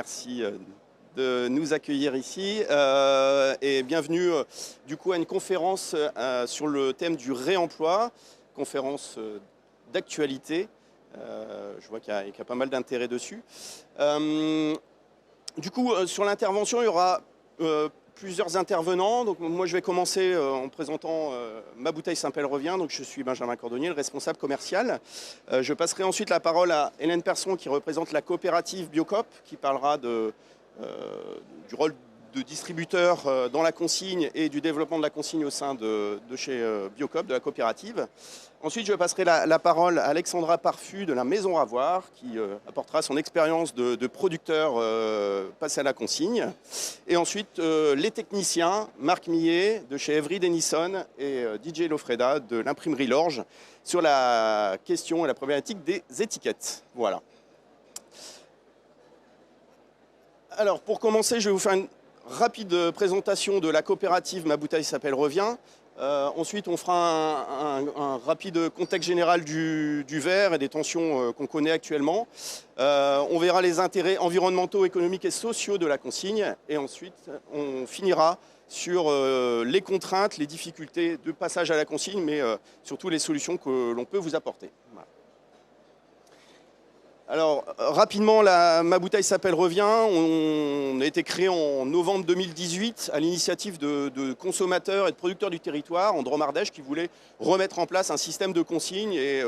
Merci de nous accueillir ici et bienvenue du coup à une conférence sur le thème du réemploi, conférence d'actualité. Je vois qu'il y a pas mal d'intérêt dessus. Du coup, sur l'intervention, il y aura plusieurs intervenants. Donc, moi, je vais commencer en présentant Ma Bouteille Saint-Pell revient. Donc, je suis Benjamin Cordonnier, le responsable commercial. Je passerai ensuite la parole à Hélène Persson, qui représente la coopérative Biocoop, qui parlera du rôle de distributeur dans la consigne et du développement de la consigne au sein de chez Biocoop, de la coopérative. Ensuite, je passerai la parole à Alexandra Parfut de la Maison Ravoir, qui apportera son expérience de producteur passé à la consigne. Et ensuite, les techniciens, Marc Millet de chez Evry Denison et DJ Lofreda de l'imprimerie Lorge, sur la question et la problématique des étiquettes. Voilà. Alors, pour commencer, je vais vous faire une rapide présentation de la coopérative Ma Bouteille Saint-Pell revient. Ensuite, on fera un rapide contexte général du verre et des tensions qu'on connaît actuellement. On verra les intérêts environnementaux, économiques et sociaux de la consigne. Et ensuite, on finira sur les contraintes, les difficultés de passage à la consigne, mais surtout les solutions que l'on peut vous apporter. Voilà. Alors, rapidement, Ma Bouteille Saint-Pell revient. On a été créé en novembre 2018 à l'initiative de consommateurs et de producteurs du territoire en Drôme-Ardèche qui voulaient remettre en place un système de consigne et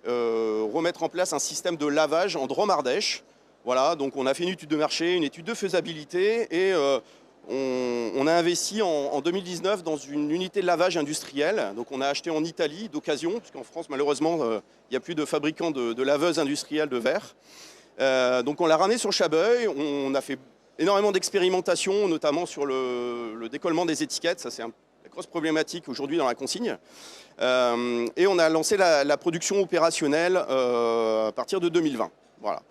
remettre en place un système de lavage en Drôme-Ardèche. Voilà, donc on a fait une étude de marché, une étude de faisabilité et on a investi en 2019 dans une unité de lavage industrielle. Donc on a acheté en Italie d'occasion, puisqu'en France malheureusement il n'y a plus de fabricants de laveuses industrielles de verre. Donc on l'a ramené sur Chabeuil, on a fait énormément d'expérimentations, notamment sur le décollement des étiquettes. Ça c'est la grosse problématique aujourd'hui dans la consigne. Et on a lancé la production opérationnelle à partir de 2020. Voilà.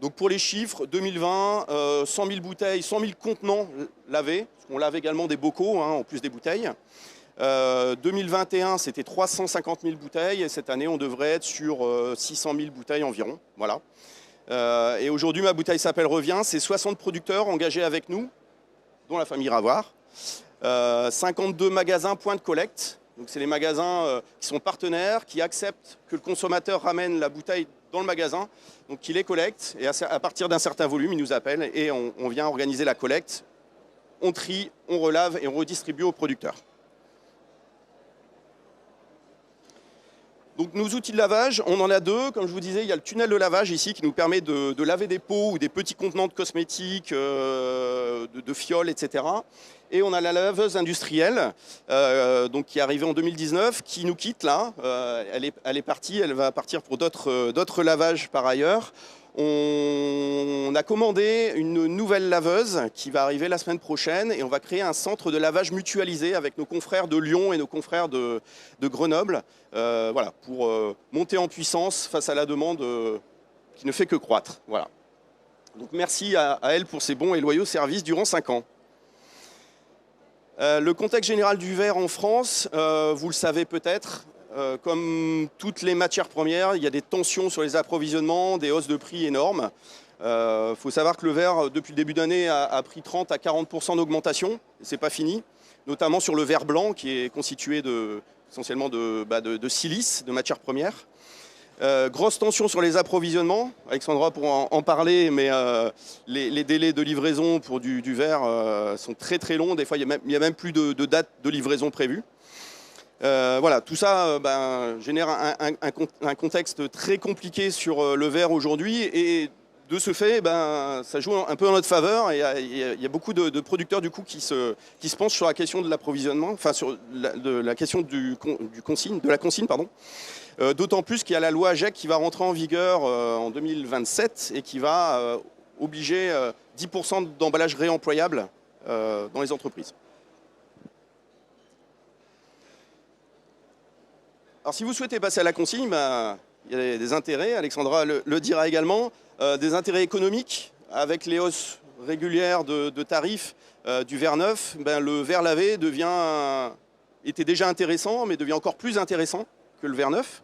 Donc pour les chiffres, 2020, 100 000 bouteilles, 100 000 contenants lavés. On lave également des bocaux, hein, en plus des bouteilles. 2021, c'était 350 000 bouteilles. Et cette année, on devrait être sur 600 000 bouteilles environ. Voilà. Et aujourd'hui, Ma Bouteille Saint-Pell revient. C'est 60 producteurs engagés avec nous, dont la famille Ravoir. 52 magasins points de collecte. Donc c'est les magasins qui sont partenaires, qui acceptent que le consommateur ramène la bouteille dans le magasin, donc qui les collecte, et à partir d'un certain volume, ils nous appellent et on vient organiser la collecte, on trie, on relave et on redistribue aux producteurs. Donc nos outils de lavage, on en a deux, comme je vous disais, il y a le tunnel de lavage ici qui nous permet de laver des pots ou des petits contenants de cosmétiques, de fioles, etc. Et on a la laveuse industrielle, donc qui est arrivée en 2019, qui nous quitte là. Elle est partie, elle va partir pour d'autres lavages par ailleurs. On a commandé une nouvelle laveuse qui va arriver la semaine prochaine et on va créer un centre de lavage mutualisé avec nos confrères de Lyon et nos confrères de Grenoble, voilà, pour monter en puissance face à la demande qui ne fait que croître. Voilà. Donc merci à elle pour ses bons et loyaux services durant 5 ans. Le contexte général du verre en France, vous le savez peut-être, comme toutes les matières premières, il y a des tensions sur les approvisionnements, des hausses de prix énormes. Il faut savoir que le verre, depuis le début d'année, a pris 30 à 40% d'augmentation. Ce n'est pas fini, notamment sur le verre blanc qui est constitué essentiellement de silice, de matières premières. Grosse tension sur les approvisionnements. Alexandra pourra en parler, mais les délais de livraison pour du verre sont très très longs. Des fois, il n'y a même plus de date de livraison prévue. Voilà, tout ça génère un contexte très compliqué sur le verre aujourd'hui et de ce fait, ça joue un peu en notre faveur et il y a beaucoup de producteurs du coup qui se penchent sur la question de l'approvisionnement, enfin sur la question de la consigne, pardon. D'autant plus qu'il y a la loi AGEC qui va rentrer en vigueur en 2027 et qui va obliger 10% d'emballage réemployable dans les entreprises. Alors si vous souhaitez passer à la consigne, il y a des intérêts, Alexandra le dira également, des intérêts économiques avec les hausses régulières de tarifs du verre neuf. Le verre lavé était déjà intéressant, mais devient encore plus intéressant que le verre neuf.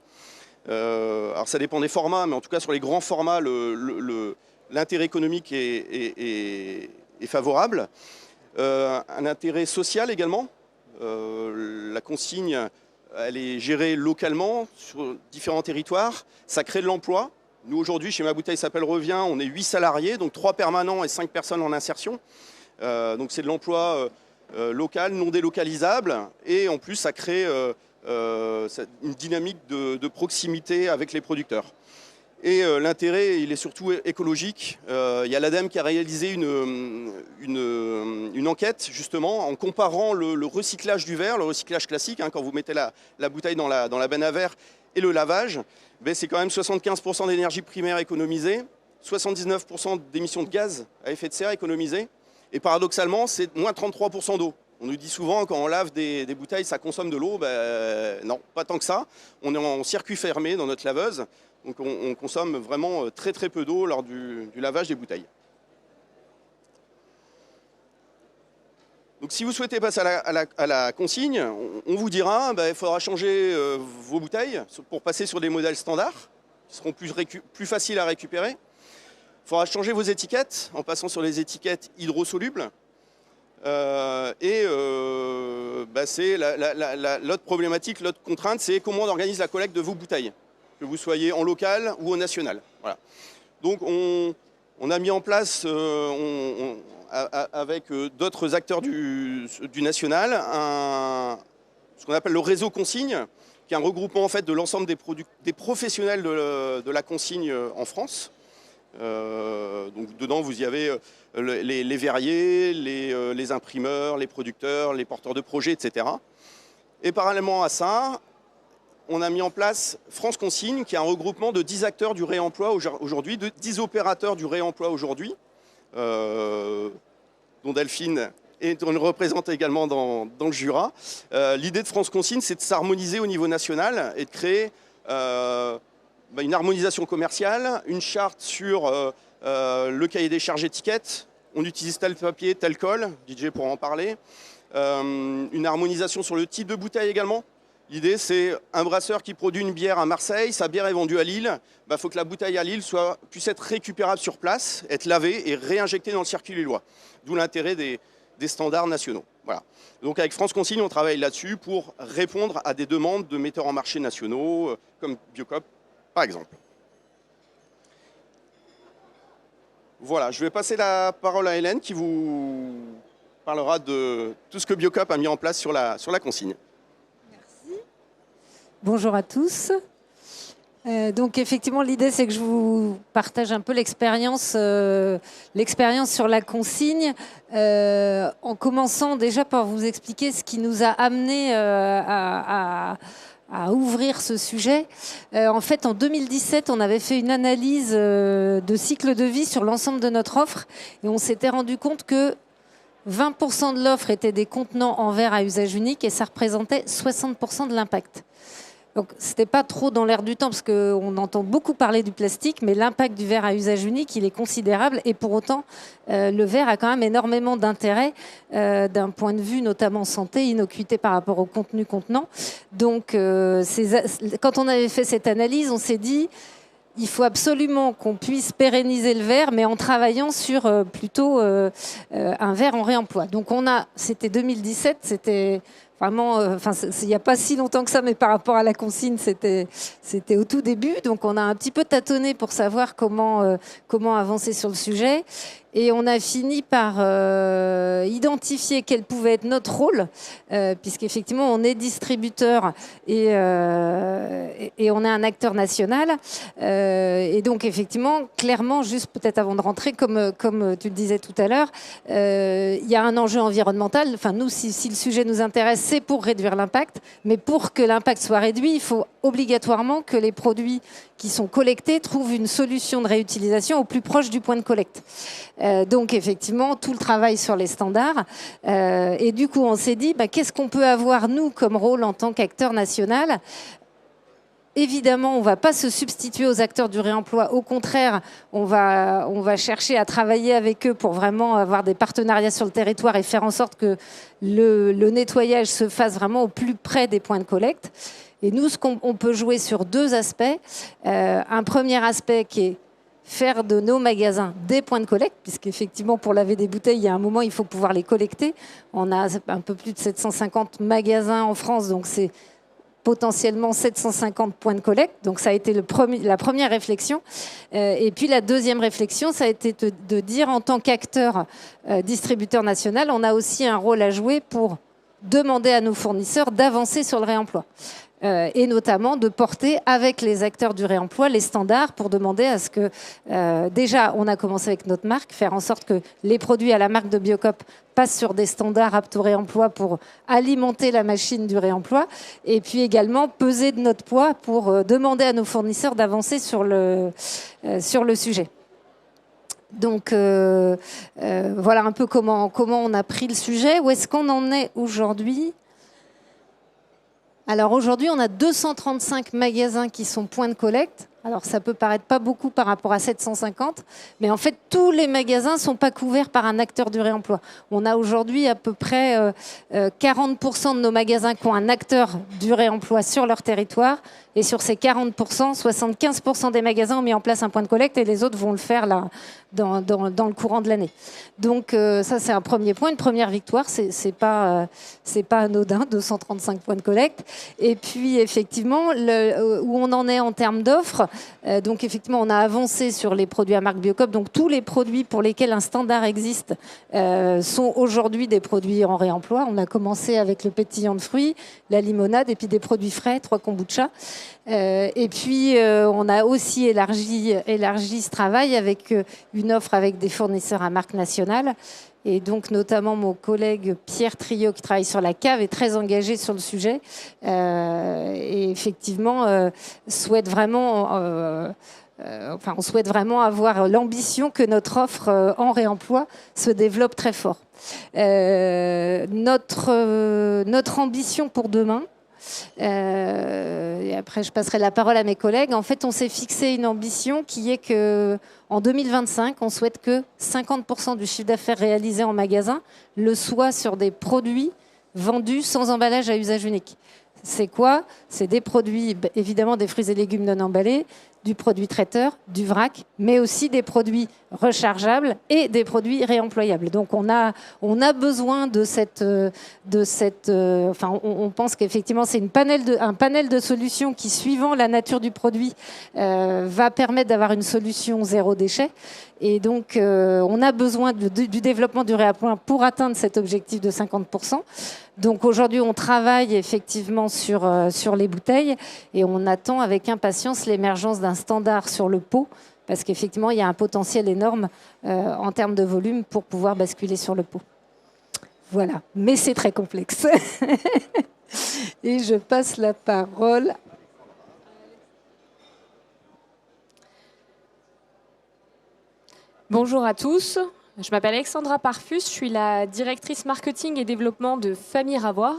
Alors ça dépend des formats, mais en tout cas sur les grands formats, le l'intérêt économique est favorable. Un intérêt social également. La consigne, elle est gérée localement sur différents territoires. Ça crée de l'emploi. Nous, aujourd'hui, chez Ma Bouteille s'appelle Revient, on est 8 salariés, donc 3 permanents et 5 personnes en insertion. Donc c'est de l'emploi local, non délocalisable. Et en plus, ça crée une dynamique de proximité avec les producteurs. Et l'intérêt, il est surtout écologique. Il y a l'ADEME qui a réalisé une enquête, justement, en comparant le recyclage du verre, le recyclage classique, hein, quand vous mettez la bouteille dans la benne à verre, et le lavage. Ben, c'est quand même 75% d'énergie primaire économisée, 79% d'émissions de gaz à effet de serre économisées. Et paradoxalement, c'est moins 33% d'eau. On nous dit souvent, quand on lave des bouteilles, ça consomme de l'eau. Ben, non, pas tant que ça. On est en circuit fermé dans notre laveuse. Donc on consomme vraiment très très peu d'eau lors du lavage des bouteilles. Donc si vous souhaitez passer à la consigne, on vous dira qu'il faudra changer vos bouteilles pour passer sur des modèles standards, qui seront plus faciles à récupérer. Il faudra changer vos étiquettes en passant sur les étiquettes hydrosolubles. C'est l'autre problématique, l'autre contrainte, c'est comment on organise la collecte de vos bouteilles, que vous soyez en local ou au national. Voilà. Donc on a mis en place, avec d'autres acteurs du national, ce qu'on appelle le réseau consigne, qui est un regroupement en fait, de l'ensemble des professionnels de la consigne en France. Donc dedans, vous y avez les verriers, les imprimeurs, les producteurs, les porteurs de projets, etc. Et parallèlement à ça, on a mis en place France Consigne, qui est un regroupement de 10 acteurs du réemploi aujourd'hui, de 10 opérateurs du réemploi aujourd'hui, dont Delphine et on le représente également dans le Jura. L'idée de France Consigne, c'est de s'harmoniser au niveau national et de créer une harmonisation commerciale, une charte sur le cahier des charges étiquettes. On utilise tel papier, tel colle, DJ pourra en parler. Une harmonisation sur le type de bouteille également. L'idée, c'est un brasseur qui produit une bière à Marseille, sa bière est vendue à Lille. Il faut que la bouteille à Lille puisse être récupérable sur place, être lavée et réinjectée dans le circuit lillois. D'où l'intérêt des standards nationaux. Voilà. Donc avec France Consigne, on travaille là-dessus pour répondre à des demandes de metteurs en marché nationaux, comme Biocop, par exemple. Voilà, je vais passer la parole à Hélène qui vous parlera de tout ce que Biocop a mis en place sur la consigne. Bonjour à tous. Donc effectivement, l'idée c'est que je vous partage un peu l'expérience sur la consigne, en commençant déjà par vous expliquer ce qui nous a amené à ouvrir ce sujet. En fait, en 2017, on avait fait une analyse de cycle de vie sur l'ensemble de notre offre et on s'était rendu compte que 20% de l'offre était des contenants en verre à usage unique et ça représentait 60% de l'impact. Donc, ce n'était pas trop dans l'air du temps parce qu'on entend beaucoup parler du plastique, mais l'impact du verre à usage unique, il est considérable. Et pour autant, le verre a quand même énormément d'intérêt d'un point de vue notamment santé, innocuité par rapport au contenu contenant. Donc, quand on avait fait cette analyse, on s'est dit il faut absolument qu'on puisse pérenniser le verre, mais en travaillant sur plutôt un verre en réemploi. Donc, c'était 2017, c'était... Vraiment, il n'y a pas si longtemps que ça, mais par rapport à la consigne, c'était au tout début. Donc, on a un petit peu tâtonné pour savoir comment avancer sur le sujet. Et on a fini par identifier quel pouvait être notre rôle, puisqu'effectivement, on est distributeur et on est un acteur national. Et donc, effectivement, clairement, juste peut-être avant de rentrer, comme tu le disais tout à l'heure, il y a un enjeu environnemental. Enfin, nous, si le sujet nous intéresse, c'est pour réduire l'impact. Mais pour que l'impact soit réduit, il faut obligatoirement que les produits qui sont collectés trouvent une solution de réutilisation au plus proche du point de collecte. Donc effectivement, tout le travail sur les standards. Et du coup, on s'est dit, qu'est-ce qu'on peut avoir, nous, comme rôle en tant qu'acteur national ? Évidemment, on ne va pas se substituer aux acteurs du réemploi. Au contraire, on va chercher à travailler avec eux pour vraiment avoir des partenariats sur le territoire et faire en sorte que le nettoyage se fasse vraiment au plus près des points de collecte. Et nous, on peut jouer sur deux aspects. Un premier aspect qui est faire de nos magasins des points de collecte, puisqu'effectivement, pour laver des bouteilles, il y a un moment, il faut pouvoir les collecter. On a un peu plus de 750 magasins en France, donc c'est potentiellement 750 points de collecte. Donc ça a été la première réflexion. Et puis la deuxième réflexion, ça a été de dire en tant qu'acteur distributeur national, on a aussi un rôle à jouer pour demander à nos fournisseurs d'avancer sur le réemploi. Et notamment de porter avec les acteurs du réemploi les standards pour demander à ce que, déjà, on a commencé avec notre marque, faire en sorte que les produits à la marque de Biocoop passent sur des standards aptes au réemploi pour alimenter la machine du réemploi, et puis également peser de notre poids pour demander à nos fournisseurs d'avancer sur le sujet. Donc voilà un peu comment on a pris le sujet. Où est-ce qu'on en est aujourd'hui ? Alors aujourd'hui, on a 235 magasins qui sont points de collecte. Alors ça peut paraître pas beaucoup par rapport à 750, mais en fait tous les magasins sont pas couverts par un acteur du réemploi. On a aujourd'hui à peu près 40% de nos magasins qui ont un acteur du réemploi sur leur territoire, et sur ces 40%, 75% des magasins ont mis en place un point de collecte et les autres vont le faire là dans le courant de l'année. Donc ça c'est un premier point, une première victoire, c'est pas anodin, 235 points de collecte. Et puis effectivement où on en est en termes d'offres. Donc effectivement, on a avancé sur les produits à marque Biocoop. Donc tous les produits pour lesquels un standard existe sont aujourd'hui des produits en réemploi. On a commencé avec le pétillant de fruits, la limonade et puis des produits frais, 3 kombucha. Et puis on a aussi élargi ce travail avec une offre avec des fournisseurs à marque nationale. Et donc, notamment, mon collègue Pierre Triot, qui travaille sur la cave, est très engagé sur le sujet. Et effectivement, souhaite vraiment avoir l'ambition que notre offre en réemploi se développe très fort. Notre ambition pour demain, et après je passerai la parole à mes collègues. En fait, on s'est fixé une ambition qui est que en 2025, on souhaite que 50% du chiffre d'affaires réalisé en magasin le soit sur des produits vendus sans emballage à usage unique. C'est quoi ? C'est des produits, évidemment des fruits et légumes non emballés, du produit traiteur, du vrac, mais aussi des produits rechargeables et des produits réemployables. Donc on a besoin on pense qu'effectivement c'est un panel de solutions qui, suivant la nature du produit, va permettre d'avoir une solution zéro déchet. Et donc on a besoin du développement du réemploi pour atteindre cet objectif de 50%. Donc aujourd'hui on travaille effectivement sur les bouteilles et on attend avec impatience l'émergence d'un standard sur le pot, parce qu'effectivement, il y a un potentiel énorme en termes de volume pour pouvoir basculer sur le pot. Voilà, mais c'est très complexe. Et je passe la parole. Bonjour à tous, je m'appelle Alexandra Parfus, je suis la directrice marketing et développement de Famille Ravoir.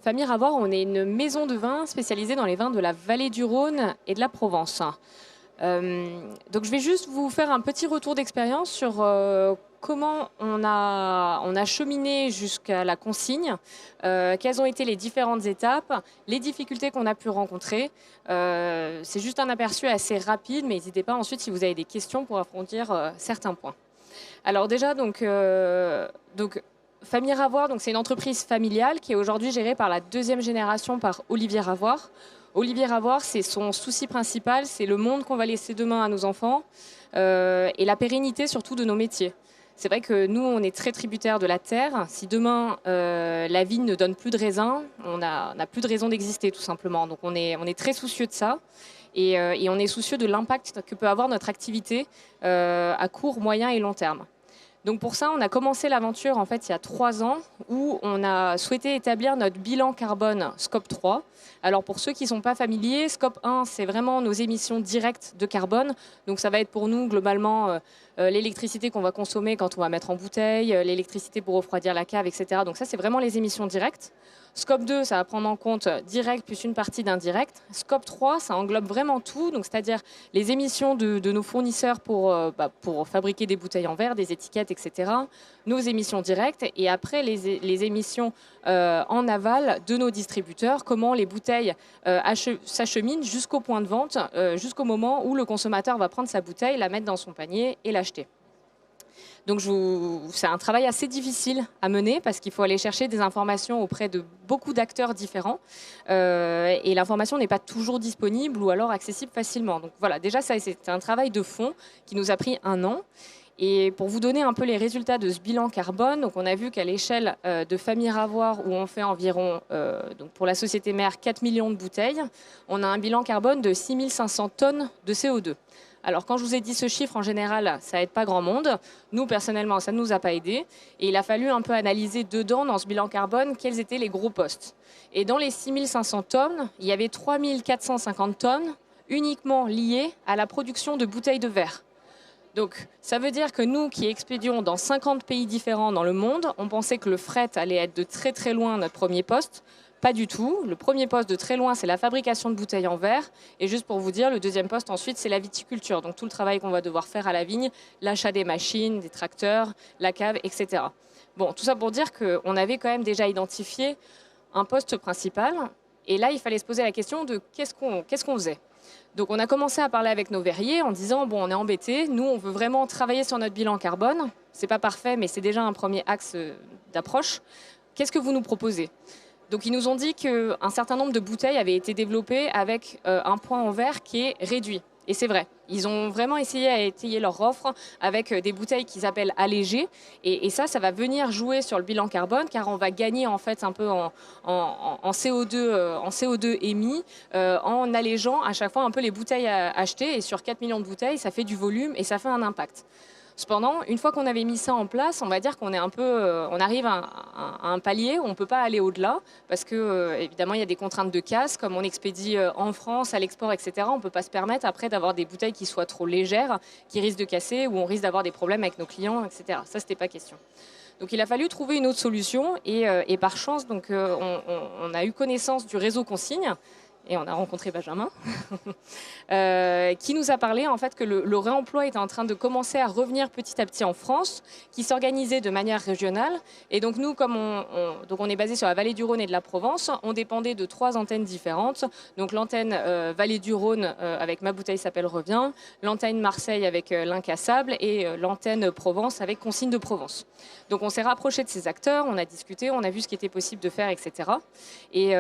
Famille Ravoir, on est une maison de vin spécialisée dans les vins de la vallée du Rhône et de la Provence. Donc je vais juste vous faire un petit retour d'expérience sur comment on a cheminé jusqu'à la consigne, quelles ont été les différentes étapes, les difficultés qu'on a pu rencontrer. C'est juste un aperçu assez rapide, mais n'hésitez pas ensuite si vous avez des questions pour approfondir certains points. Alors déjà, donc Famille Ravoir, c'est une entreprise familiale qui est aujourd'hui gérée par la deuxième génération par Olivier Ravoir. Olivier Ravoir, c'est son souci principal, c'est le monde qu'on va laisser demain à nos enfants et la pérennité surtout de nos métiers. C'est vrai que nous, on est très tributaires de la terre. Si demain, la vigne ne donne plus de raisins, on n'a plus de raison d'exister tout simplement. Donc on est très soucieux de ça et on est soucieux de l'impact que peut avoir notre activité à court, moyen et long terme. Donc pour ça, on a commencé l'aventure en fait il y a 3 ans où on a souhaité établir notre bilan carbone Scope 3. Alors pour ceux qui ne sont pas familiers, Scope 1, c'est vraiment nos émissions directes de carbone. Donc ça va être pour nous globalement l'électricité qu'on va consommer quand on va mettre en bouteille, l'électricité pour refroidir la cave, etc. Donc ça, c'est vraiment les émissions directes. Scope 2, ça va prendre en compte direct plus une partie d'indirect. Scope 3, ça englobe vraiment tout, donc c'est-à-dire les émissions de nos fournisseurs pour fabriquer des bouteilles en verre, des étiquettes, etc. etc. Nos émissions directes et après les émissions en aval de nos distributeurs, comment les bouteilles s'acheminent jusqu'au point de vente, jusqu'au moment où le consommateur va prendre sa bouteille, la mettre dans son panier et l'acheter. Donc c'est un travail assez difficile à mener parce qu'il faut aller chercher des informations auprès de beaucoup d'acteurs différents et l'information n'est pas toujours disponible ou alors accessible facilement. Donc voilà, déjà ça c'est un travail de fond qui nous a pris 1 an. Et pour vous donner un peu les résultats de ce bilan carbone, donc on a vu qu'à l'échelle de Famille Ravoir, où on fait environ, donc pour la société mère, 4 millions de bouteilles, on a un bilan carbone de 6500 tonnes de CO2. Alors quand je vous ai dit ce chiffre, en général, ça aide pas grand monde. Nous, personnellement, ça ne nous a pas aidé. Et il a fallu un peu analyser dedans, dans ce bilan carbone, quels étaient les gros postes. Et dans les 6500 tonnes, il y avait 3450 tonnes uniquement liées à la production de bouteilles de verre. Donc ça veut dire que nous qui expédions dans 50 pays différents dans le monde, on pensait que le fret allait être de très très loin notre premier poste. Pas du tout. Le premier poste de très loin, c'est la fabrication de bouteilles en verre. Et juste pour vous dire, le deuxième poste ensuite, c'est la viticulture. Donc tout le travail qu'on va devoir faire à la vigne, l'achat des machines, des tracteurs, la cave, etc. Bon, tout ça pour dire qu'on avait quand même déjà identifié un poste principal. Et là, il fallait se poser la question de qu'est-ce qu'on faisait. Donc on a commencé à parler avec nos verriers en disant, bon, on est embêtés, nous, on veut vraiment travailler sur notre bilan carbone. C'est pas parfait, mais c'est déjà un premier axe d'approche. Qu'est-ce que vous nous proposez ? Donc ils nous ont dit qu'un certain nombre de bouteilles avaient été développées avec un point en verre qui est réduit. Et c'est vrai. Ils ont vraiment essayé à étayer leur offre avec des bouteilles qu'ils appellent allégées. Et ça va venir jouer sur le bilan carbone car on va gagner en fait un peu en CO2 émis en allégeant à chaque fois un peu les bouteilles achetées. Et sur 4 millions de bouteilles, ça fait du volume et ça fait un impact. Cependant, une fois qu'on avait mis ça en place, on va dire qu'on est un peu, on arrive à un palier où on ne peut pas aller au-delà parce que évidemment il y a des contraintes de casse, comme on expédie en France, à l'export, etc. On ne peut pas se permettre après d'avoir des bouteilles qui soient trop légères, qui risquent de casser ou on risque d'avoir des problèmes avec nos clients, etc. Ça, c'était pas question. Donc il a fallu trouver une autre solution et par chance, donc on a eu connaissance du réseau consigne. Et on a rencontré Benjamin, qui nous a parlé en fait que le réemploi était en train de commencer à revenir petit à petit en France, qui s'organisait de manière régionale. Et donc nous, comme on est basé sur la vallée du Rhône et de la Provence, on dépendait de 3 antennes différentes. Donc l'antenne vallée du Rhône avec Ma Bouteille s'appelle Revient, l'antenne Marseille avec l'incassable et l'antenne Provence avec Consigne de Provence. Donc on s'est rapproché de ces acteurs, on a discuté, on a vu ce qui était possible de faire, etc. Et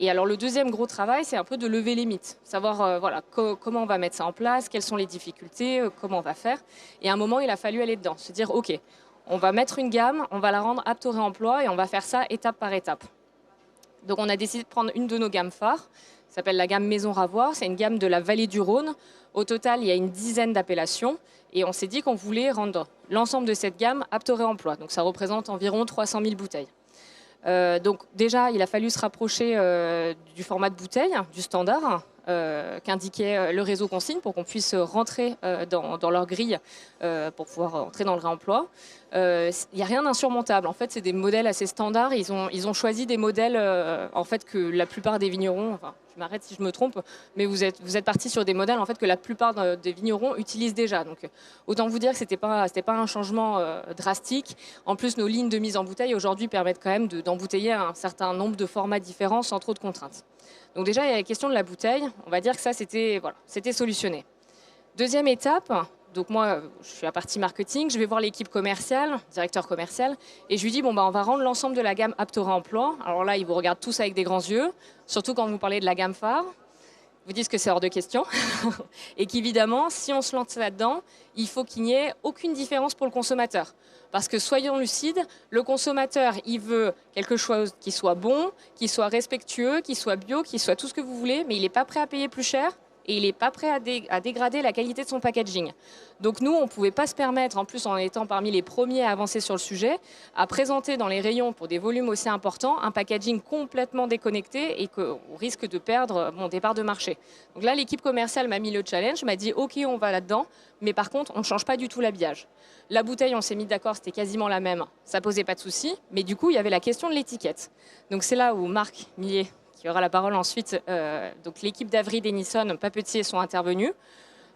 alors le deuxième gros travail, c'est un peu de lever les mythes, savoir voilà, comment on va mettre ça en place, quelles sont les difficultés, comment on va faire. Et à un moment, il a fallu aller dedans, se dire ok, on va mettre une gamme, on va la rendre apte au réemploi et on va faire ça étape par étape. Donc on a décidé de prendre une de nos gammes phares, qui s'appelle la gamme Maison Ravoir, c'est une gamme de la vallée du Rhône. Au total, il y a une dizaine d'appellations et on s'est dit qu'on voulait rendre l'ensemble de cette gamme apte au réemploi. Donc ça représente environ 300 000 bouteilles. Donc déjà, il a fallu se rapprocher du format de bouteille, du standard qu'indiquait le réseau consigne pour qu'on puisse rentrer dans leur grille pour pouvoir entrer dans le réemploi. Il n'y a rien d'insurmontable. En fait, c'est des modèles assez standards. Ils ont choisi des modèles en fait, que la plupart des vignerons, enfin, je m'arrête si je me trompe, mais vous êtes partis sur des modèles en fait, que la plupart des vignerons utilisent déjà. Donc, autant vous dire que ce n'était pas un changement drastique. En plus, nos lignes de mise en bouteille aujourd'hui permettent quand même d'embouteiller un certain nombre de formats différents sans trop de contraintes. Donc déjà, il y a la question de la bouteille. On va dire que ça, c'était solutionné. Deuxième étape, donc moi, je suis à partie marketing, je vais voir l'équipe commerciale, directeur commercial, et je lui dis, bon, on va rendre l'ensemble de la gamme apte au réemploi. Alors là, ils vous regardent tous avec des grands yeux, surtout quand vous parlez de la gamme phare. Vous disent que c'est hors de question et qu'évidemment, si on se lance là-dedans, il faut qu'il n'y ait aucune différence pour le consommateur. Parce que soyons lucides, le consommateur, il veut quelque chose qui soit bon, qui soit respectueux, qui soit bio, qui soit tout ce que vous voulez, mais il n'est pas prêt à payer plus cher et il n'est pas prêt à dégrader la qualité de son packaging. Donc nous, on ne pouvait pas se permettre, en plus en étant parmi les premiers à avancer sur le sujet, à présenter dans les rayons pour des volumes aussi importants un packaging complètement déconnecté et qu'on risque de perdre des parts de marché. Donc là, l'équipe commerciale m'a mis le challenge, m'a dit ok, on va là-dedans, mais par contre, on ne change pas du tout l'habillage. La bouteille, on s'est mis d'accord, c'était quasiment la même, ça posait pas de souci, mais du coup, il y avait la question de l'étiquette. Donc c'est là où Marc Millet, qui aura la parole ensuite, donc l'équipe d'Avry, Denison, Papetier sont intervenus.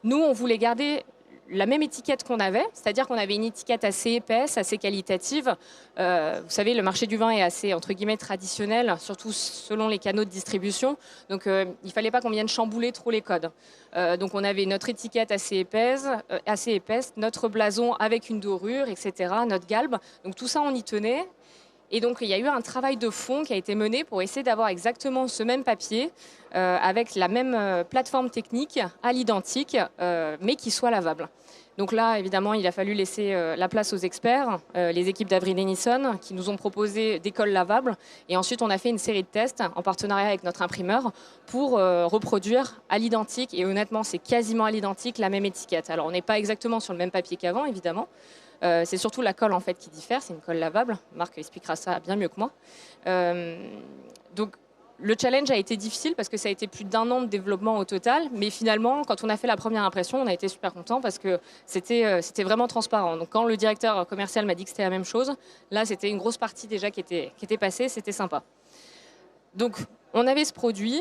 Nous, on voulait garder la même étiquette qu'on avait, c'est-à-dire qu'on avait une étiquette assez épaisse, assez qualitative. Vous savez, le marché du vin est assez, entre guillemets, traditionnel, surtout selon les canaux de distribution. Donc, il ne fallait pas qu'on vienne chambouler trop les codes. Donc, on avait notre étiquette assez épaisse, notre blason avec une dorure, etc., notre galbe. Donc, tout ça, on y tenait. Et donc, il y a eu un travail de fond qui a été mené pour essayer d'avoir exactement ce même papier avec la même plateforme technique à l'identique, mais qui soit lavable. Donc là, évidemment, il a fallu laisser la place aux experts, les équipes d'Avril et Nisson, qui nous ont proposé des cols lavables. Et ensuite, on a fait une série de tests en partenariat avec notre imprimeur pour reproduire à l'identique. Et honnêtement, c'est quasiment à l'identique la même étiquette. Alors, on n'est pas exactement sur le même papier qu'avant, évidemment. C'est surtout la colle en fait qui diffère, c'est une colle lavable. Marc expliquera ça bien mieux que moi. Donc le challenge a été difficile parce que ça a été plus d'1 an de développement au total, mais finalement quand on a fait la première impression, on a été super content parce que c'était vraiment transparent. Donc quand le directeur commercial m'a dit que c'était la même chose, là c'était une grosse partie déjà qui était passée, c'était sympa. Donc on avait ce produit,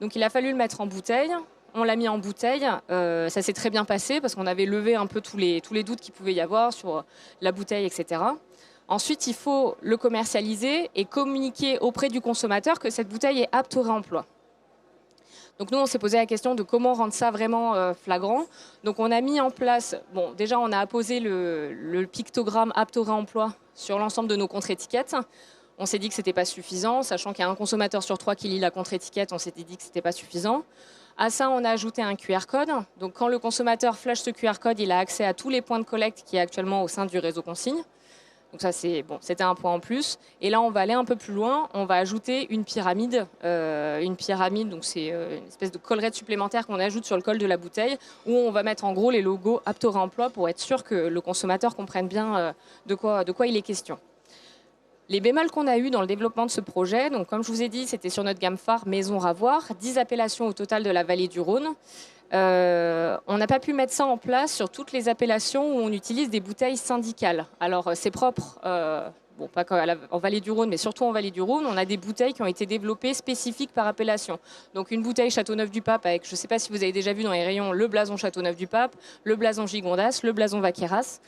donc il a fallu le mettre en bouteille. On l'a mis en bouteille, ça s'est très bien passé parce qu'on avait levé un peu tous les doutes qu'il pouvait y avoir sur la bouteille, etc. Ensuite, il faut le commercialiser et communiquer auprès du consommateur que cette bouteille est apte au réemploi. Donc nous, on s'est posé la question de comment rendre ça vraiment flagrant. Donc on a mis en place, bon, déjà on a apposé le pictogramme apte au réemploi sur l'ensemble de nos contre-étiquettes. On s'est dit que ce n'était pas suffisant, sachant qu'il y a un consommateur sur 3 qui lit la contre-étiquette, on s'était dit que ce n'était pas suffisant. À ça, on a ajouté un QR code. Donc, quand le consommateur flash ce QR code, il a accès à tous les points de collecte qui est actuellement au sein du réseau consigne. Donc ça, c'était un point en plus. Et là, on va aller un peu plus loin. On va ajouter une pyramide. Donc c'est une espèce de collerette supplémentaire qu'on ajoute sur le col de la bouteille, où on va mettre en gros les logos aptes au réemploi pour être sûr que le consommateur comprenne bien de quoi il est question. Les bémols qu'on a eu dans le développement de ce projet, donc comme je vous ai dit, c'était sur notre gamme phare Maison Ravoir, 10 appellations au total de la vallée du Rhône. On n'a pas pu mettre ça en place sur toutes les appellations où on utilise des bouteilles syndicales. Alors c'est propre, pas en vallée du Rhône, mais surtout en vallée du Rhône, on a des bouteilles qui ont été développées spécifiques par appellation. Donc une bouteille Châteauneuf-du-Pape avec, je ne sais pas si vous avez déjà vu dans les rayons, le blason Châteauneuf-du-Pape, le blason Gigondas, le blason Vaqueras.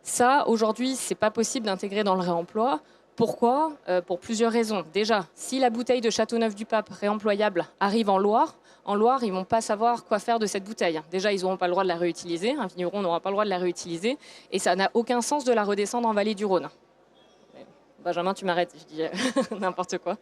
Ça, aujourd'hui, ce n'est pas possible d'intégrer dans le réemploi. Pourquoi ? Pour plusieurs raisons. Déjà, si la bouteille de Châteauneuf-du-Pape réemployable arrive en Loire, ils ne vont pas savoir quoi faire de cette bouteille. Déjà, ils n'auront pas le droit de la réutiliser. Un vigneron n'aura pas le droit de la réutiliser. Et ça n'a aucun sens de la redescendre en vallée du Rhône. Benjamin, tu m'arrêtes, je dis n'importe quoi.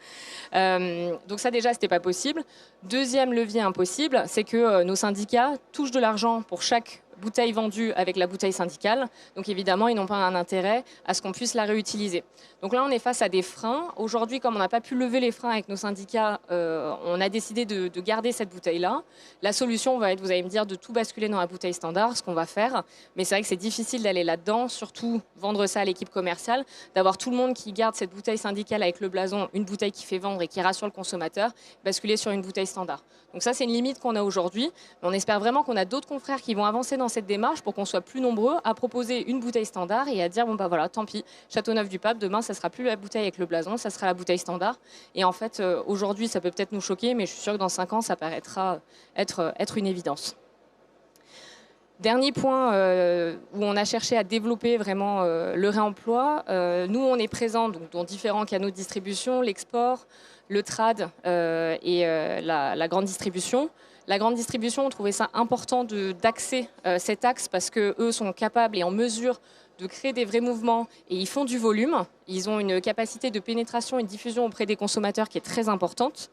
Donc ça, déjà, ce n'était pas possible. Deuxième levier impossible, c'est que nos syndicats touchent de l'argent pour chaque bouteille vendue avec la bouteille syndicale. Donc évidemment, ils n'ont pas un intérêt à ce qu'on puisse la réutiliser. Donc là, on est face à des freins. Aujourd'hui, comme on n'a pas pu lever les freins avec nos syndicats, on a décidé de garder cette bouteille-là. La solution va être, vous allez me dire, de tout basculer dans la bouteille standard, ce qu'on va faire. Mais c'est vrai que c'est difficile d'aller là-dedans, surtout vendre ça à l'équipe commerciale, d'avoir tout le monde qui garde cette bouteille syndicale avec le blason, une bouteille qui fait vendre et qui rassure le consommateur, basculer sur une bouteille standard. Donc ça, c'est une limite qu'on a aujourd'hui. On espère vraiment qu'on a d'autres confrères qui vont avancer dans cette démarche pour qu'on soit plus nombreux à proposer une bouteille standard et à dire bon bah voilà, tant pis, Châteauneuf-du-Pape, demain ça sera plus la bouteille avec le blason, ça sera la bouteille standard. Et en fait, aujourd'hui ça peut peut-être nous choquer, mais je suis sûre que dans 5 ans ça paraîtra être une évidence. Dernier point où on a cherché à développer vraiment le réemploi, nous on est présents donc, dans différents canaux de distribution, l'export, le trad et la grande distribution. La grande distribution, on trouvait ça important d'axer cet axe parce qu'eux sont capables et en mesure de créer des vrais mouvements et ils font du volume. Ils ont une capacité de pénétration et de diffusion auprès des consommateurs qui est très importante.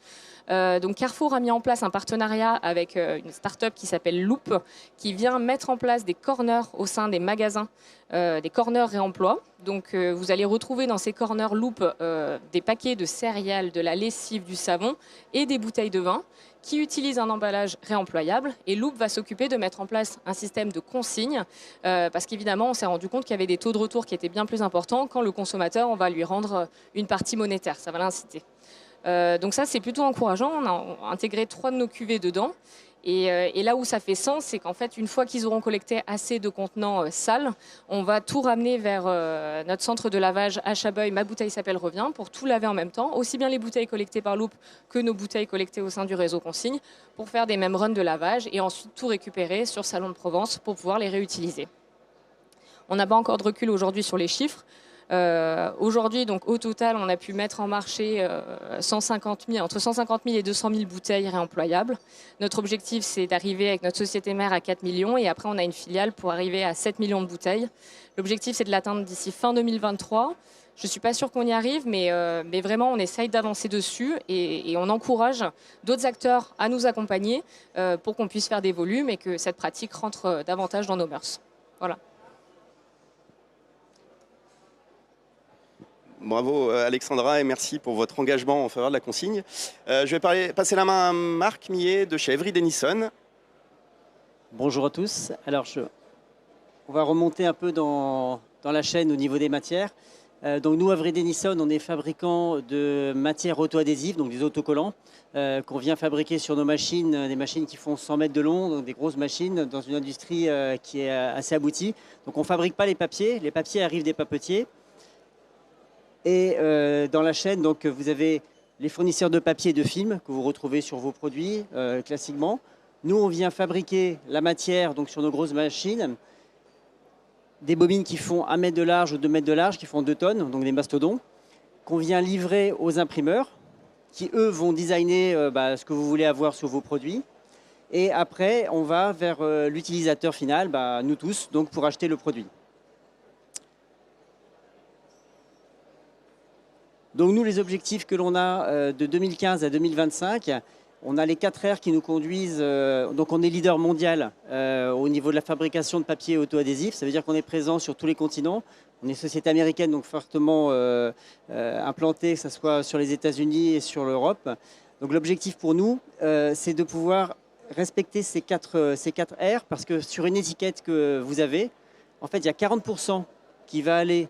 Donc Carrefour a mis en place un partenariat avec une start-up qui s'appelle Loop, qui vient mettre en place des corners au sein des magasins, des corners réemploi. Donc vous allez retrouver dans ces corners Loop des paquets de céréales, de la lessive, du savon et des bouteilles de vin qui utilisent un emballage réemployable. Et Loop va s'occuper de mettre en place un système de consigne parce qu'évidemment, on s'est rendu compte qu'il y avait des taux de retour qui étaient bien plus importants quand le consommateur, on va lui rendre une partie monétaire. Ça va l'inciter. Donc ça, c'est plutôt encourageant. On a intégré 3 de nos cuvées dedans. Et là où ça fait sens, c'est qu'en fait, une fois qu'ils auront collecté assez de contenants sales, on va tout ramener vers notre centre de lavage à Chabeuil. Ma bouteille s'appelle Revient, pour tout laver en même temps, aussi bien les bouteilles collectées par Loop que nos bouteilles collectées au sein du réseau consigne, pour faire des mêmes runs de lavage et ensuite tout récupérer sur Salon de Provence pour pouvoir les réutiliser. On n'a pas encore de recul aujourd'hui sur les chiffres. Aujourd'hui, donc au total, on a pu mettre en marché entre 150 000 et 200 000 bouteilles réemployables. Notre objectif, c'est d'arriver avec notre société mère à 4 millions et après, on a une filiale pour arriver à 7 millions de bouteilles. L'objectif, c'est de l'atteindre d'ici fin 2023. Je ne suis pas sûre qu'on y arrive, mais vraiment, on essaye d'avancer dessus et on encourage d'autres acteurs à nous accompagner pour qu'on puisse faire des volumes et que cette pratique rentre davantage dans nos mœurs. Voilà. Bravo Alexandra et merci pour votre engagement en faveur de la consigne. Je vais passer la main à Marc Millet de chez Evry Dennison. Bonjour à tous. Alors, on va remonter un peu dans la chaîne au niveau des matières. Donc nous, Evry Dennison, on est fabricant de matières auto-adhésives, donc des autocollants, qu'on vient fabriquer sur nos machines, des machines qui font 100 mètres de long, donc des grosses machines dans une industrie qui est assez aboutie. Donc on ne fabrique pas les papiers arrivent des papetiers. Et dans la chaîne, donc, vous avez les fournisseurs de papier et de film que vous retrouvez sur vos produits classiquement. Nous, on vient fabriquer la matière donc, sur nos grosses machines, des bobines qui font 1 mètre de large ou 2 mètres de large, qui font 2 tonnes, donc des mastodons, qu'on vient livrer aux imprimeurs, qui eux vont designer ce que vous voulez avoir sur vos produits. Et après, on va vers l'utilisateur final, nous tous, donc pour acheter le produit. Donc nous, les objectifs que l'on a de 2015 à 2025, on a les 4 R qui nous conduisent. Donc on est leader mondial au niveau de la fabrication de papier auto-adhésif. Ça veut dire qu'on est présent sur tous les continents. On est société américaine, donc fortement implantée, que ce soit sur les États-Unis et sur l'Europe. Donc l'objectif pour nous, c'est de pouvoir respecter ces 4 R, parce que sur une étiquette que vous avez, en fait, il y a 40% qui va aller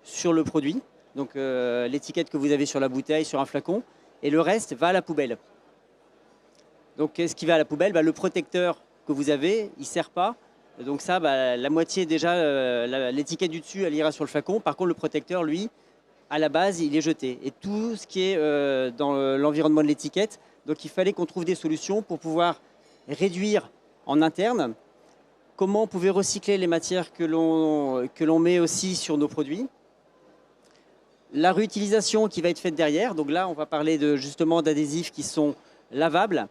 sur le produit. Donc l'étiquette que vous avez sur la bouteille, sur un flacon, et le reste va à la poubelle. Donc qu'est-ce qui va à la poubelle ? Le protecteur que vous avez, il ne sert pas. Donc ça, la moitié déjà, l'étiquette du dessus, elle ira sur le flacon. Par contre, le protecteur, lui, à la base, il est jeté. Et tout ce qui est dans l'environnement de l'étiquette, donc il fallait qu'on trouve des solutions pour pouvoir réduire en interne. Comment on pouvait recycler les matières que l'on met aussi sur nos produits. La réutilisation qui va être faite derrière, donc là on va parler justement d'adhésifs qui sont lavables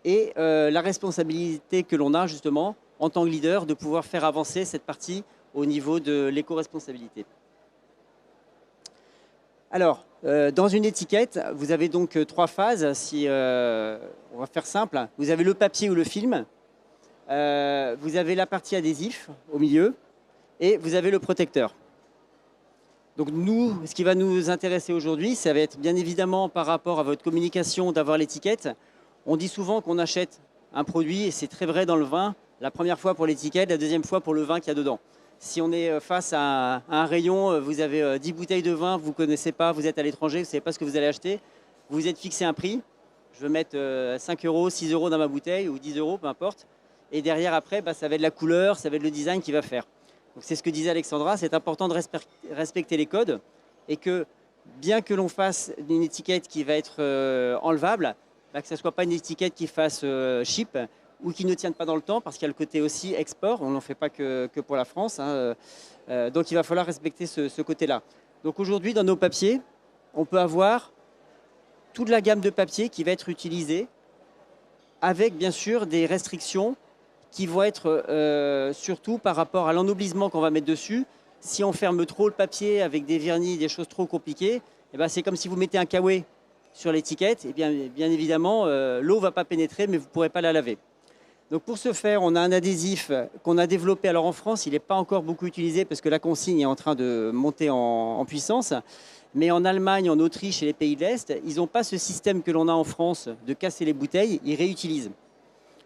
et la responsabilité que l'on a justement en tant que leader de pouvoir faire avancer cette partie au niveau de l'éco-responsabilité. Alors, dans une étiquette, vous avez donc 3 phases, on va faire simple. Vous avez le papier ou le film, vous avez la partie adhésif au milieu et vous avez le protecteur. Donc nous, ce qui va nous intéresser aujourd'hui, ça va être bien évidemment par rapport à votre communication d'avoir l'étiquette. On dit souvent qu'on achète un produit, et c'est très vrai dans le vin, la première fois pour l'étiquette, la deuxième fois pour le vin qu'il y a dedans. Si on est face à un rayon, vous avez 10 bouteilles de vin, vous ne connaissez pas, vous êtes à l'étranger, vous ne savez pas ce que vous allez acheter, vous vous êtes fixé un prix, je veux mettre 5 €, 6 € dans ma bouteille, ou 10 €, peu importe. Et derrière, après, ça va être la couleur, ça va être le design qui va faire. C'est ce que disait Alexandra, c'est important de respecter les codes et que bien que l'on fasse une étiquette qui va être enlevable, que ce ne soit pas une étiquette qui fasse cheap ou qui ne tienne pas dans le temps parce qu'il y a le côté aussi export, on n'en fait pas que pour la France. Donc il va falloir respecter ce côté-là. Donc aujourd'hui dans nos papiers, on peut avoir toute la gamme de papiers qui va être utilisée avec bien sûr des restrictions qui vont être surtout par rapport à l'ennoblissement qu'on va mettre dessus. Si on ferme trop le papier avec des vernis, des choses trop compliquées, c'est comme si vous mettez un kawaii sur l'étiquette. Et bien évidemment, l'eau ne va pas pénétrer, mais vous ne pourrez pas la laver. Donc pour ce faire, on a un adhésif qu'on a développé. Alors en France, il n'est pas encore beaucoup utilisé parce que la consigne est en train de monter en puissance. Mais en Allemagne, en Autriche et les pays de l'Est, ils n'ont pas ce système que l'on a en France de casser les bouteilles, ils réutilisent.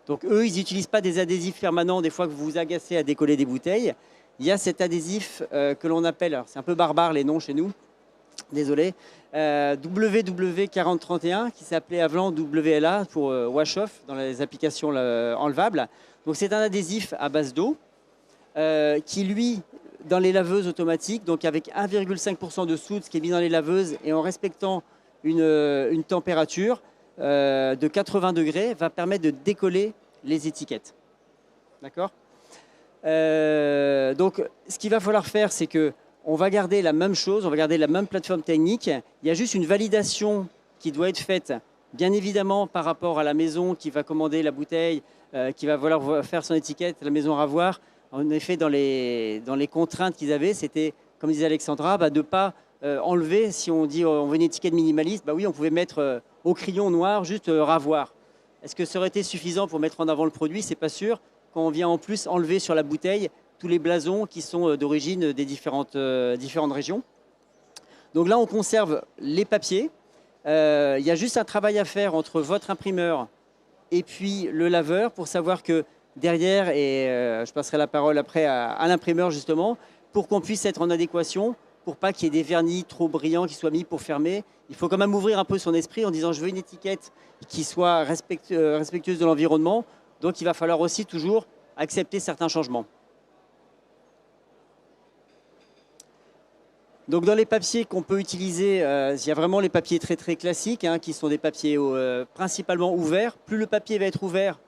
Donc eux, ils n'utilisent pas des adhésifs permanents des fois que vous vous agacez à décoller des bouteilles. Il y a cet adhésif que l'on appelle, c'est un peu barbare les noms chez nous, désolé, WW4031 qui s'appelait avant WLA pour wash off dans les applications enlevables. Donc c'est un adhésif à base d'eau qui lui dans les laveuses automatiques, donc avec 1,5% de soude, ce qui est mis dans les laveuses et en respectant une température de 80 degrés, va permettre de décoller les étiquettes. D'accord ? Donc ce qu'il va falloir faire, c'est que on va garder la même chose, on va garder la même plateforme technique. Il y a juste une validation qui doit être faite, bien évidemment, par rapport à la maison qui va commander la bouteille, qui va vouloir faire son étiquette, la maison Ravoire. En effet, dans les contraintes qu'ils avaient, c'était, comme disait Alexandra, de ne pas enlever, si on dit on veut une étiquette minimaliste, oui, on pouvait mettre au crayon noir juste Ravoire. Est-ce que ça aurait été suffisant pour mettre en avant le produit? C'est pas sûr. Quand on vient en plus enlever sur la bouteille tous les blasons qui sont d'origine des différentes régions. Donc là, on conserve les papiers. Il y a juste un travail à faire entre votre imprimeur et puis le laveur pour savoir que derrière, et je passerai la parole après à l'imprimeur justement, pour qu'on puisse être en adéquation, pour pas qu'il y ait des vernis trop brillants qui soient mis pour fermer. Il faut quand même ouvrir un peu son esprit en disant je veux une étiquette qui soit respectueuse de l'environnement. Donc il va falloir aussi toujours accepter certains changements. Donc dans les papiers qu'on peut utiliser, il y a vraiment les papiers très très classiques, qui sont des papiers principalement ouverts. Plus le papier va être ouvert,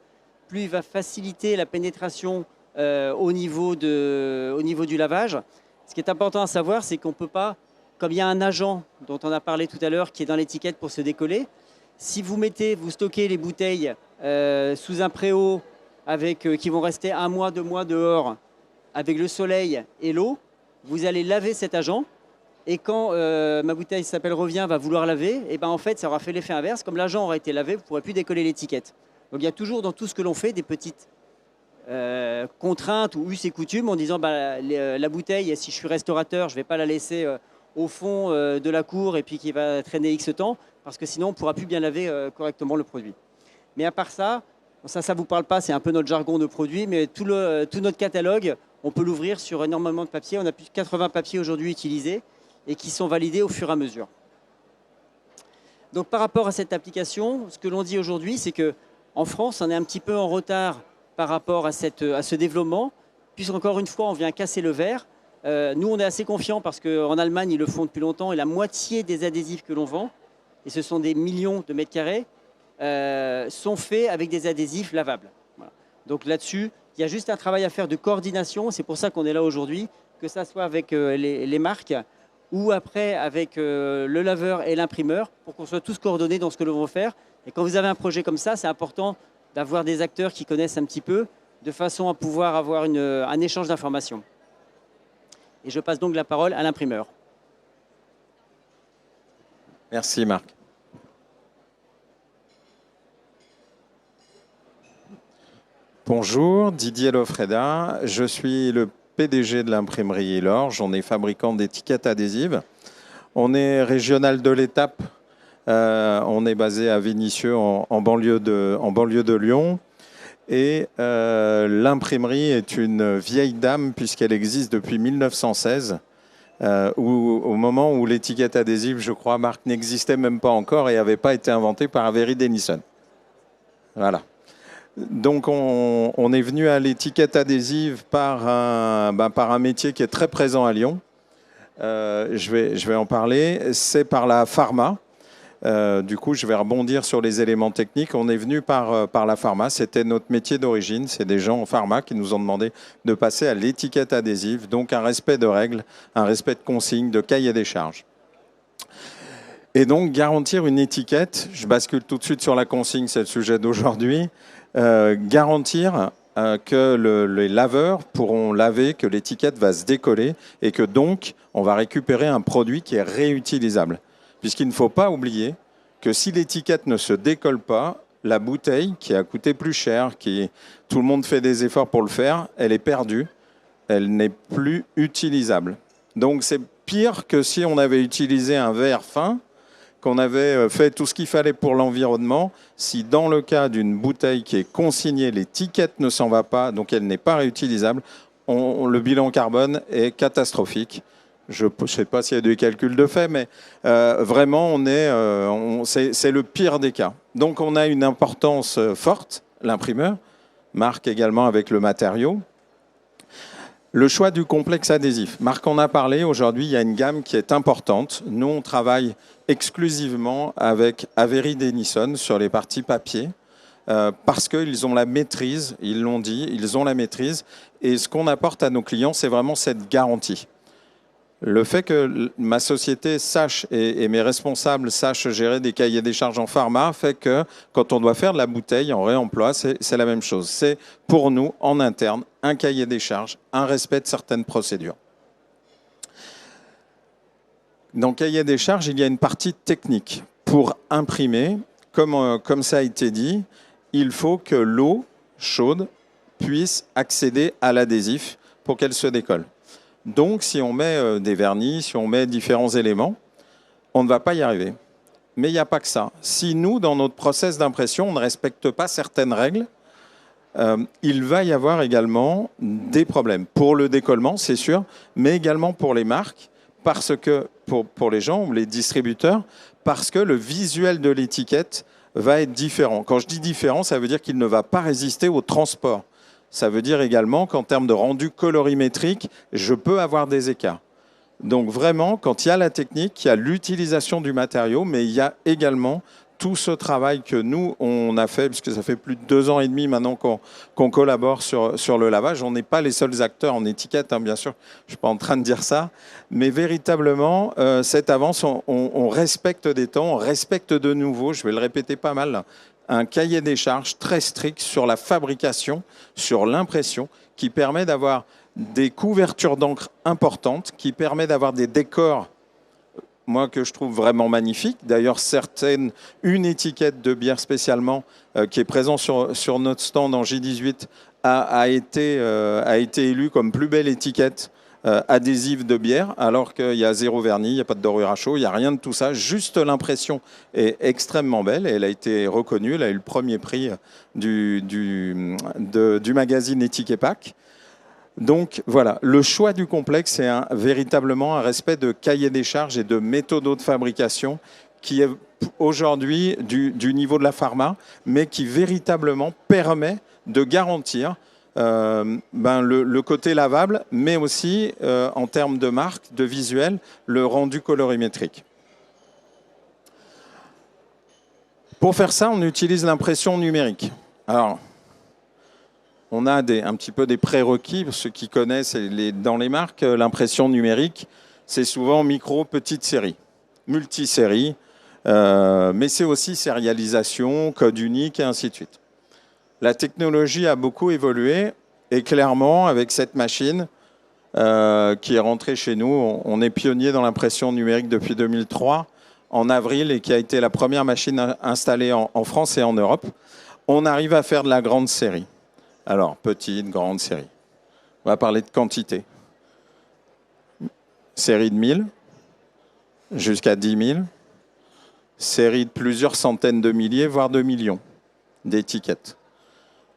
plus il va faciliter la pénétration au niveau du lavage. Ce qui est important à savoir, c'est qu'on ne peut pas, comme il y a un agent dont on a parlé tout à l'heure qui est dans l'étiquette pour se décoller, si vous stockez les bouteilles sous un préau qui vont rester 1 mois, 2 mois dehors avec le soleil et l'eau, vous allez laver cet agent. Et quand ma bouteille s'appelle Revient va vouloir laver, et en fait, ça aura fait l'effet inverse. Comme l'agent aura été lavé, vous ne pourrez plus décoller l'étiquette. Donc il y a toujours dans tout ce que l'on fait des petites contraintes ou us et coutumes en disant la bouteille, si je suis restaurateur, je ne vais pas la laisser au fond de la cour et puis qui va traîner X temps, parce que sinon on ne pourra plus bien laver correctement le produit. Mais à part ça, ça ne vous parle pas, c'est un peu notre jargon de produit, mais tout notre catalogue, on peut l'ouvrir sur énormément de papiers. On a plus de 80 papiers aujourd'hui utilisés et qui sont validés au fur et à mesure. Donc par rapport à cette application, ce que l'on dit aujourd'hui, c'est qu'en France, on est un petit peu en retard par rapport à ce développement, puisqu'encore une fois, on vient casser le verre. Nous, on est assez confiants parce qu'en Allemagne, ils le font depuis longtemps et la moitié des adhésifs que l'on vend, et ce sont des millions de mètres carrés, sont faits avec des adhésifs lavables. Voilà. Donc là-dessus, il y a juste un travail à faire de coordination. C'est pour ça qu'on est là aujourd'hui, que ça soit avec les marques ou après avec le laveur et l'imprimeur pour qu'on soit tous coordonnés dans ce que l'on veut faire. Et quand vous avez un projet comme ça, c'est important d'avoir des acteurs qui connaissent un petit peu de façon à pouvoir avoir un échange d'informations. Et je passe donc la parole à l'imprimeur. Merci Marc. Bonjour, Didier Lofreda. Je suis le PDG de l'imprimerie L'Orge. On est fabricant d'étiquettes adhésives. On est régional de l'Étape. On est basé à Vénissieux en banlieue de Lyon. Et l'imprimerie est une vieille dame puisqu'elle existe depuis 1916. Au moment où l'étiquette adhésive, je crois, Marc, n'existait même pas encore et n'avait pas été inventée par Avery Dennison. Voilà. Donc on est venu à l'étiquette adhésive par un métier qui est très présent à Lyon. Je vais en parler. C'est par la pharma. Du coup, je vais rebondir sur les éléments techniques. On est venu par la pharma. C'était notre métier d'origine. C'est des gens en pharma qui nous ont demandé de passer à l'étiquette adhésive. Donc un respect de règles, un respect de consignes, de cahier des charges. Et donc garantir une étiquette, je bascule tout de suite sur la consigne, c'est le sujet d'aujourd'hui. Garantir que les laveurs pourront laver, que l'étiquette va se décoller et que donc on va récupérer un produit qui est réutilisable. Puisqu'il ne faut pas oublier que si l'étiquette ne se décolle pas, la bouteille qui a coûté plus cher, tout le monde fait des efforts pour le faire, elle est perdue, elle n'est plus utilisable. Donc c'est pire que si on avait utilisé un verre fin, qu'on avait fait tout ce qu'il fallait pour l'environnement. Si dans le cas d'une bouteille qui est consignée, l'étiquette ne s'en va pas, donc elle n'est pas réutilisable, le bilan carbone est catastrophique. Je ne sais pas s'il y a des calculs de fait, mais vraiment, c'est le pire des cas. Donc, on a une importance forte, l'imprimeur, Marc également avec le matériau. Le choix du complexe adhésif. Marc en a parlé, aujourd'hui, il y a une gamme qui est importante. Nous, on travaille exclusivement avec Avery Dennison sur les parties papier. Parce qu'ils ont la maîtrise, ils l'ont dit, ils ont la maîtrise. Et ce qu'on apporte à nos clients, c'est vraiment cette garantie. Le fait que ma société sache et mes responsables sachent gérer des cahiers des charges en pharma fait que quand on doit faire de la bouteille en réemploi, c'est la même chose. C'est pour nous, en interne, un cahier des charges, un respect de certaines procédures. Dans le cahier des charges, il y a une partie technique. Pour imprimer, comme ça a été dit, il faut que l'eau chaude puisse accéder à l'adhésif pour qu'elle se décolle. Donc, si on met des vernis, si on met différents éléments, on ne va pas y arriver. Mais il n'y a pas que ça. Si nous, dans notre process d'impression, on ne respecte pas certaines règles, il va y avoir également des problèmes. Pour le décollement, c'est sûr, mais également pour les marques, parce que, pour les gens ou les distributeurs, parce que le visuel de l'étiquette va être différent. Quand je dis différent, ça veut dire qu'il ne va pas résister au transport. Ça veut dire également qu'en termes de rendu colorimétrique, je peux avoir des écarts. Donc vraiment, quand il y a la technique, il y a l'utilisation du matériau, mais il y a également tout ce travail que nous, on a fait, puisque ça fait plus de 2 ans et demi maintenant qu'on collabore sur le lavage. On n'est pas les seuls acteurs en étiquette, hein, bien sûr, je ne suis pas en train de dire ça, mais véritablement, cette avance, on respecte des temps, on respecte de nouveau, je vais le répéter pas mal, un cahier des charges très strict sur la fabrication, sur l'impression, qui permet d'avoir des couvertures d'encre importantes, qui permet d'avoir des décors, moi, que je trouve vraiment magnifiques. D'ailleurs, une étiquette de bière spécialement, qui est présente sur notre stand en J18, a été élue comme plus belle étiquette adhésive de bière, alors qu'il y a 0 vernis, il n'y a pas de dorure à chaud, il n'y a rien de tout ça, juste l'impression est extrêmement belle et elle a été reconnue, elle a eu le premier prix du magazine Éthique et Pack. Donc voilà, le choix du complexe, c'est véritablement un respect de cahier des charges et de méthodos de fabrication qui est aujourd'hui du niveau de la pharma, mais qui véritablement permet de garantir le côté lavable, mais aussi en termes de marque, de visuel, le rendu colorimétrique. Pour faire ça, on utilise l'impression numérique. Alors, on a un petit peu des prérequis, pour ceux qui connaissent dans les marques, l'impression numérique, c'est souvent micro, petite série, multisérie, mais c'est aussi sérialisation, code unique et ainsi de suite. La technologie a beaucoup évolué et clairement, avec cette machine qui est rentrée chez nous, on est pionnier dans l'impression numérique depuis 2003, en avril, et qui a été la première machine installée en France et en Europe. On arrive à faire de la grande série. Alors, petite, grande série. On va parler de quantité. Série de 1000 jusqu'à 10 000. Série de plusieurs centaines de milliers, voire de millions d'étiquettes.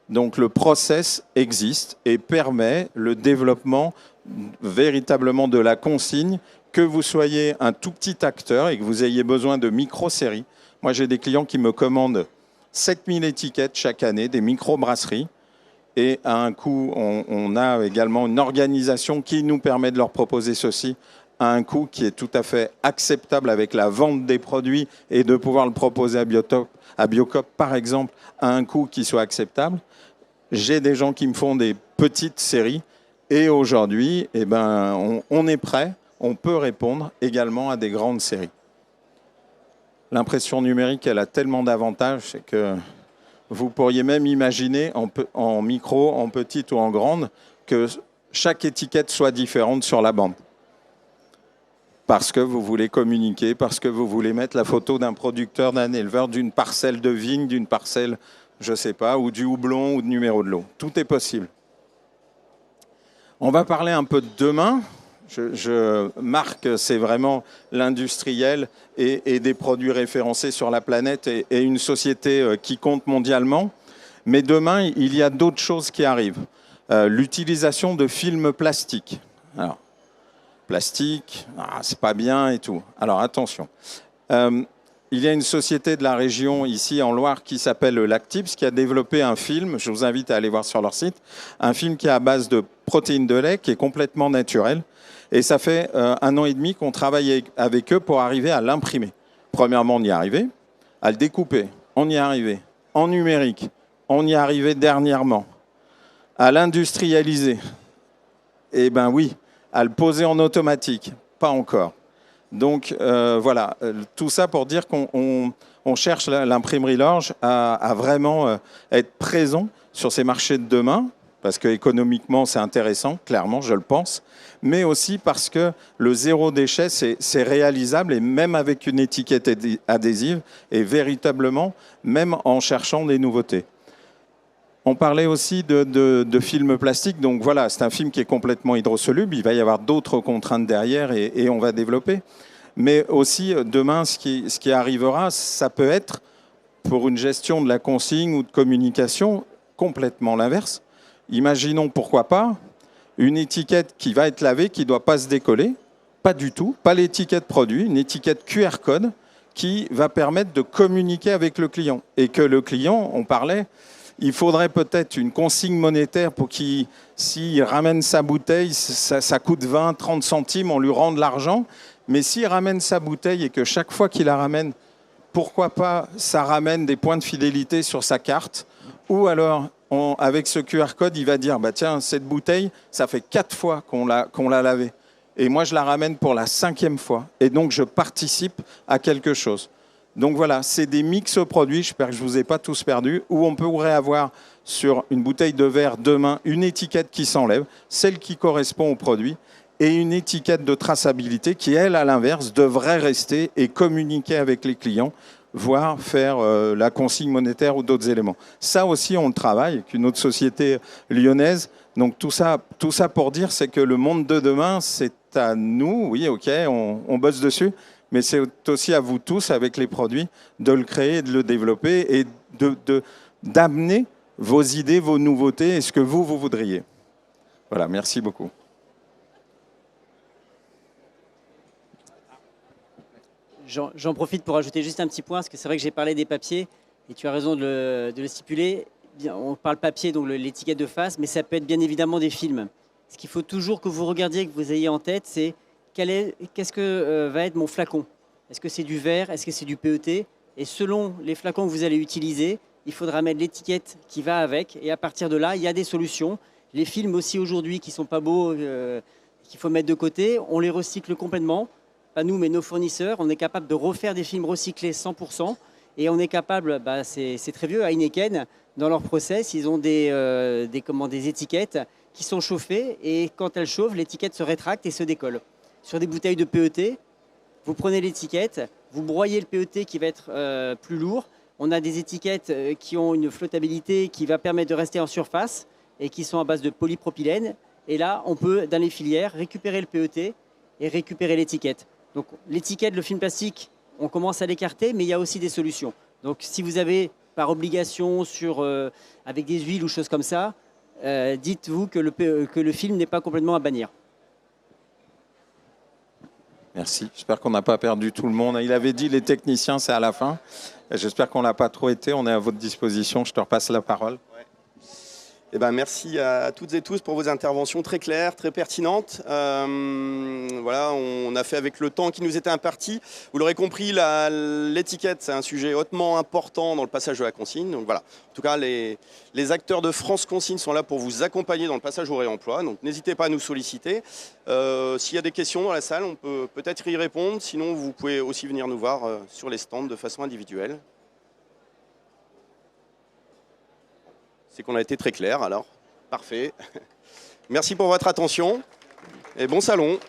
Donc le process existe et permet le développement véritablement de la consigne, que vous soyez un tout petit acteur et que vous ayez besoin de micro-séries. Moi, j'ai des clients qui me commandent 7000 étiquettes chaque année, des micro-brasseries. Et à un coût, on a également une organisation qui nous permet de leur proposer ceci à un coût qui est tout à fait acceptable avec la vente des produits et de pouvoir le proposer à Biocop, par exemple, à un coût qui soit acceptable. J'ai des gens qui me font des petites séries et aujourd'hui, on est prêt, on peut répondre également à des grandes séries. L'impression numérique, elle a tellement d'avantages, c'est que vous pourriez même imaginer en micro, en petite ou en grande, que chaque étiquette soit différente sur la bande. Parce que vous voulez communiquer, parce que vous voulez mettre la photo d'un producteur, d'un éleveur, d'une parcelle de vigne, d'une parcelle, je ne sais pas, ou du houblon ou du numéro de l'eau. Tout est possible. On va parler un peu de demain. Marc, c'est vraiment l'industriel et des produits référencés sur la planète et une société qui compte mondialement. Mais demain, il y a d'autres choses qui arrivent. L'utilisation de films plastiques. Alors, plastique, c'est pas bien et tout. Alors attention. Il y a une société de la région ici en Loire qui s'appelle Lactips qui a développé un film, je vous invite à aller voir sur leur site, un film qui est à base de protéines de lait, qui est complètement naturel. Et ça fait 1 an et demi qu'on travaille avec eux pour arriver à l'imprimer. Premièrement, on y est arrivé. À le découper, on y est arrivé. En numérique, on y est arrivé dernièrement. À l'industrialiser, eh bien oui. À le poser en automatique, pas encore. Donc voilà, tout ça pour dire qu'on cherche l'imprimerie Lorge à vraiment être présent sur ces marchés de demain, parce qu'économiquement c'est intéressant, clairement, je le pense, mais aussi parce que le zéro déchet, c'est réalisable, et même avec une étiquette adhésive, et véritablement, même en cherchant des nouveautés. On parlait aussi de films plastiques, donc voilà, c'est un film qui est complètement hydrosoluble, il va y avoir d'autres contraintes derrière et on va développer. Mais aussi, demain, ce qui arrivera, ça peut être, pour une gestion de la consigne ou de communication, complètement l'inverse. Imaginons, pourquoi pas, une étiquette qui va être lavée, qui ne doit pas se décoller, pas du tout, pas l'étiquette produit, une étiquette QR code qui va permettre de communiquer avec le client. Et que le client, on parlait... Il faudrait peut-être une consigne monétaire pour qu'il, s'il ramène sa bouteille, ça coûte 20, 30 centimes, on lui rend de l'argent. Mais s'il ramène sa bouteille et que chaque fois qu'il la ramène, pourquoi pas, ça ramène des points de fidélité sur sa carte. Ou alors, avec ce QR code, il va dire, bah tiens, cette bouteille, ça fait 4 fois qu'on l'a lavée. Et moi, je la ramène pour la 5e fois. Et donc, je participe à quelque chose. Donc voilà, c'est des mix produits, j'espère que je ne vous ai pas tous perdus, où on pourrait avoir sur une bouteille de verre demain une étiquette qui s'enlève, celle qui correspond au produit, et une étiquette de traçabilité qui, elle, à l'inverse, devrait rester et communiquer avec les clients, voire faire la consigne monétaire ou d'autres éléments. Ça aussi, on le travaille avec une autre société lyonnaise. Donc tout ça pour dire, c'est que le monde de demain, c'est à nous, oui, ok, on bosse dessus, mais c'est aussi à vous tous, avec les produits, de le créer, de le développer et d'amener vos idées, vos nouveautés et ce que vous voudriez. Voilà, merci beaucoup. J'en profite pour ajouter juste un petit point, parce que c'est vrai que j'ai parlé des papiers, et tu as raison de le stipuler. Bien, on parle papier, donc l'étiquette de face, mais ça peut être bien évidemment des films. Ce qu'il faut toujours que vous regardiez, que vous ayez en tête, c'est qu'est-ce que va être mon flacon? Est-ce que c'est du verre? Est-ce que c'est du PET? Et selon les flacons que vous allez utiliser, il faudra mettre l'étiquette qui va avec. Et à partir de là, il y a des solutions. Les films aussi aujourd'hui qui ne sont pas beaux, qu'il faut mettre de côté, on les recycle complètement. Pas nous, mais nos fournisseurs. On est capable de refaire des films recyclés 100%. Et on est capable, c'est très vieux, à Heineken, dans leur process, ils ont des étiquettes qui sont chauffées. Et quand elles chauffent, l'étiquette se rétracte et se décolle. Sur des bouteilles de PET, vous prenez l'étiquette, vous broyez le PET qui va être plus lourd. On a des étiquettes qui ont une flottabilité qui va permettre de rester en surface et qui sont à base de polypropylène. Et là, on peut, dans les filières, récupérer le PET et récupérer l'étiquette. Donc l'étiquette, le film plastique, on commence à l'écarter, mais il y a aussi des solutions. Donc si vous avez par obligation avec des huiles ou choses comme ça, dites-vous que le film n'est pas complètement à bannir. Merci. J'espère qu'on n'a pas perdu tout le monde. Il avait dit les techniciens, c'est à la fin. J'espère qu'on ne l'a pas trop été. On est à votre disposition. Je te repasse la parole. Ouais. Eh ben, merci à toutes et tous pour vos interventions très claires, très pertinentes. Voilà, on a fait avec le temps qui nous était imparti. Vous l'aurez compris, l'étiquette, c'est un sujet hautement important dans le passage de la consigne. Donc voilà. En tout cas, les acteurs de France Consigne sont là pour vous accompagner dans le passage au réemploi. Donc n'hésitez pas à nous solliciter. S'il y a des questions dans la salle, on peut peut-être y répondre. Sinon, vous pouvez aussi venir nous voir sur les stands de façon individuelle. C'est qu'on a été très clair, alors parfait. Merci pour votre attention et bon salon.